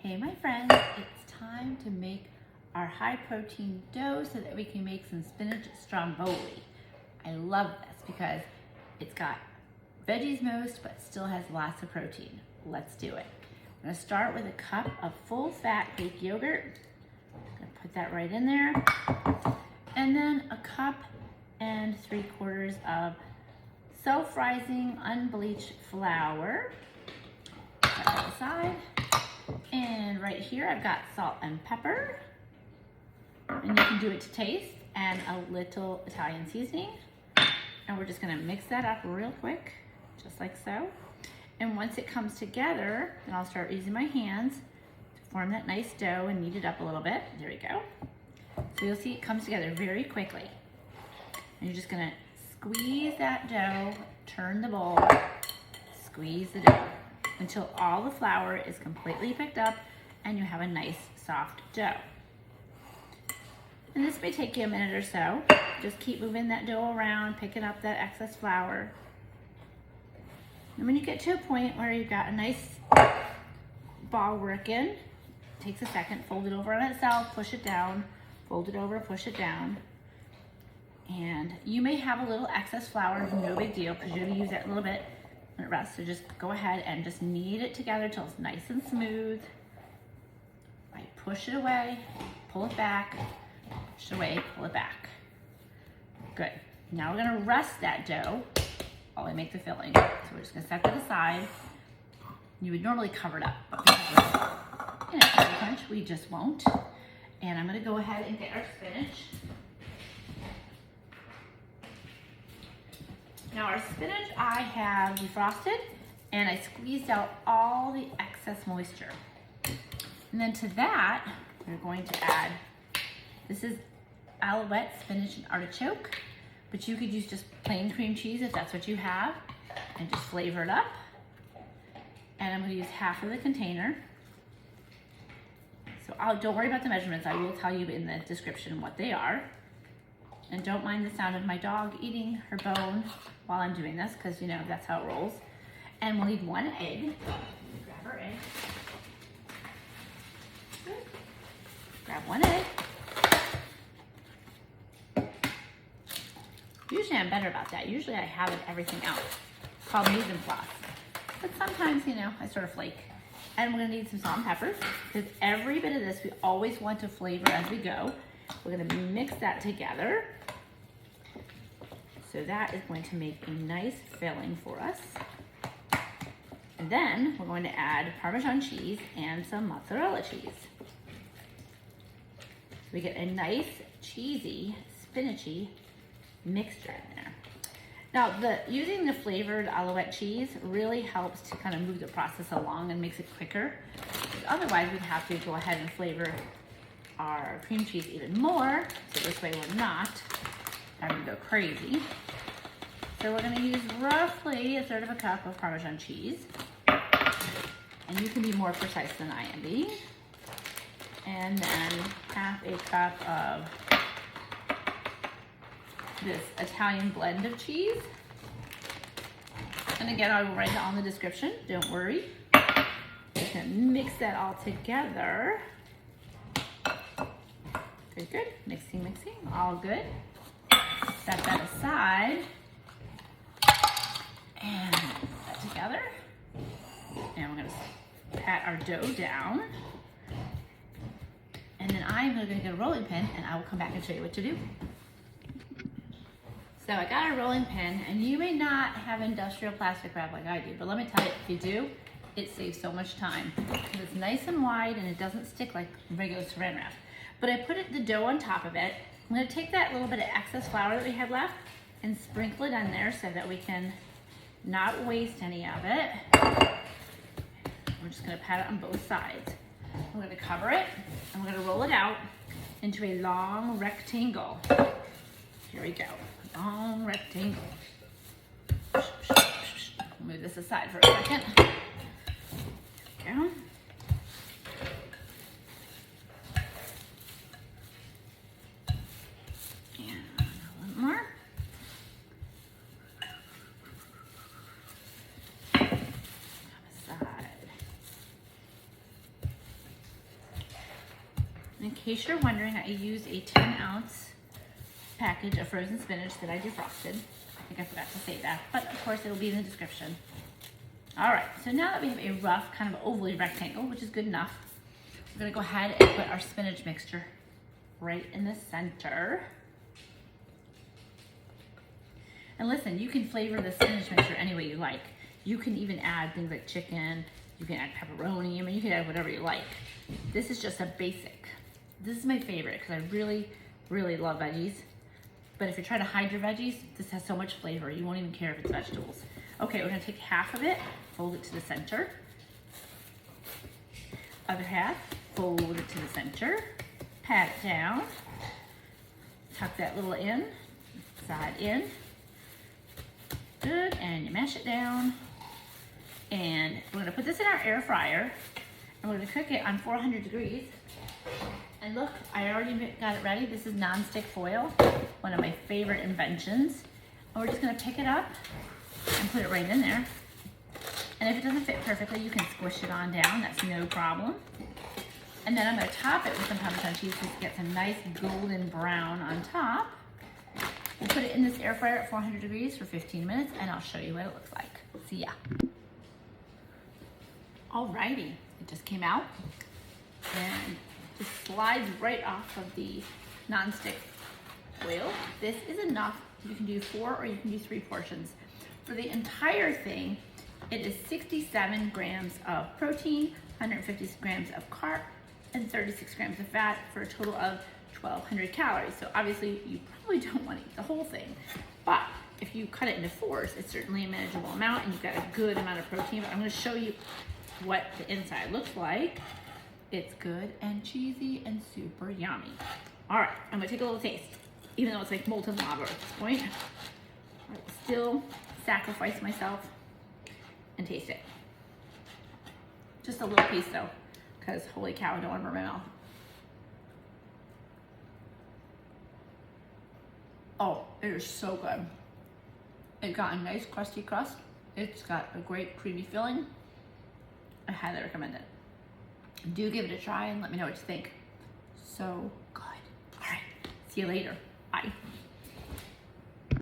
Hey my friends, it's time to make our high protein dough so that we can make some spinach stromboli. I love this because it's got veggies most but still has lots of protein. Let's do it. I'm gonna start with a cup of full fat Greek yogurt. I'm gonna put that right in there. And then a cup and 3/4 of self-rising unbleached flour. Set that aside. And right here I've got salt and pepper, and you can do it to taste, and a little Italian seasoning. And we're just gonna mix that up real quick, just like so. And once it comes together, then I'll start using my hands to form that nice dough and knead it up a little bit. There we go. So you'll see it comes together very quickly. And you're just gonna squeeze that dough, turn the bowl, squeeze the dough until all the flour is completely picked up and you have a nice soft dough. And this may take you a minute or so. Just keep moving that dough around, picking up that excess flour. And when you get to a point where you've got a nice ball working, it takes a second, fold it over on itself, push it down, fold it over, push it down. And you may have a little excess flour, no big deal, because you're gonna use that a little bit when it rests. So just go ahead and just knead it together till it's nice and smooth. Right, push it away, pull it back, push it away, pull it back. Good. Now we're gonna rest that dough while we make the filling. So we're just gonna set that aside. You would normally cover it up, but because we're in a curry punch, we just won't. And I'm gonna go ahead and get our spinach. Now our spinach I have defrosted and I squeezed out all the excess moisture. And then to that, we're going to add, this is Alouette spinach and artichoke, but you could use just plain cream cheese if that's what you have, and just flavor it up. And I'm gonna use half of the container. So don't worry about the measurements. I will tell you in the description what they are. And don't mind the sound of my dog eating her bone while I'm doing this, because you know that's how it rolls. And we'll need 1 egg. Grab our egg. Good. Grab 1 egg. Usually I'm better about that. Usually I have everything out. It's called mise en place. But sometimes, you know, I sort of flake. And we're gonna need some salt and pepper, because every bit of this we always want to flavor as we go. We're gonna mix that together. So that is going to make a nice filling for us. And then we're going to add Parmesan cheese and some mozzarella cheese. So we get a nice cheesy, spinachy mixture in there. Now using the flavored Alouette cheese really helps to kind of move the process along and makes it quicker. Otherwise we'd have to go ahead and flavor our cream cheese even more, so this way we're not having to go crazy. So we're gonna use roughly 1/3 cup of Parmesan cheese. And you can be more precise than I am being. And then 1/2 cup of this Italian blend of cheese. And again, I will write it on the description, don't worry. Just gonna mix that all together. Good, good. Mixing, all good. Set that aside. And put that together. And we're gonna pat our dough down. And then I'm gonna get a rolling pin and I will come back and show you what to do. So I got a rolling pin, and you may not have industrial plastic wrap like I do, but let me tell you, if you do, it saves so much time. Because it's nice and wide and it doesn't stick like regular saran wrap. But I put the dough on top of it. I'm gonna take that little bit of excess flour that we had left and sprinkle it on there so that we can not waste any of it. We're just gonna pat it on both sides. We're gonna cover it and we're gonna roll it out into a long rectangle. Here we go, long rectangle. Move this aside for a second. There we go. More. Aside. In case you're wondering, I used a 10-ounce package of frozen spinach that I defrosted. I think I forgot to say that, but of course it'll be in the description. All right, so now that we have a rough kind of ovally rectangle, which is good enough, we're gonna go ahead and put our spinach mixture right in the center. And listen, you can flavor the spinach mixture any way you like. You can even add things like chicken, you can add pepperoni, I mean, you can add whatever you like. This is just a basic. This is my favorite because I really, really love veggies. But if you're trying to hide your veggies, this has so much flavor, you won't even care if it's vegetables. Okay, we're gonna take half of it, fold it to the center. Other half, fold it to the center, pat it down, tuck that little in, side in. Good, and you mash it down. And we're gonna put this in our air fryer, and we're gonna cook it on 400 degrees. And look, I already got it ready. This is nonstick foil, one of my favorite inventions. And we're just gonna pick it up and put it right in there. And if it doesn't fit perfectly, you can squish it on down, that's no problem. And then I'm gonna top it with some Parmesan cheese to get some nice golden brown on top. We'll put it in this air fryer at 400 degrees for 15 minutes, and I'll show you what it looks like. See ya. Alrighty, it just came out, and just slides right off of the nonstick foil. This is enough. You can do 4 or you can do 3 portions. For the entire thing, it is 67 grams of protein, 150 grams of carb, and 36 grams of fat for a total of 1,200 calories. So obviously you probably don't want to eat the whole thing, but if you cut it into 4s, it's certainly a manageable amount and you've got a good amount of protein. But I'm going to show you what the inside looks like. It's good and cheesy and super yummy. All right, I'm going to take a little taste, even though it's like molten lava at this point. I will still sacrifice myself and taste it. Just a little piece though, because holy cow, I don't want to burn my mouth. Oh, it is so good. It got a nice crusty crust. It's got a great creamy filling. I highly recommend it. Do give it a try and let me know what you think. So good. All right, see you later. Bye.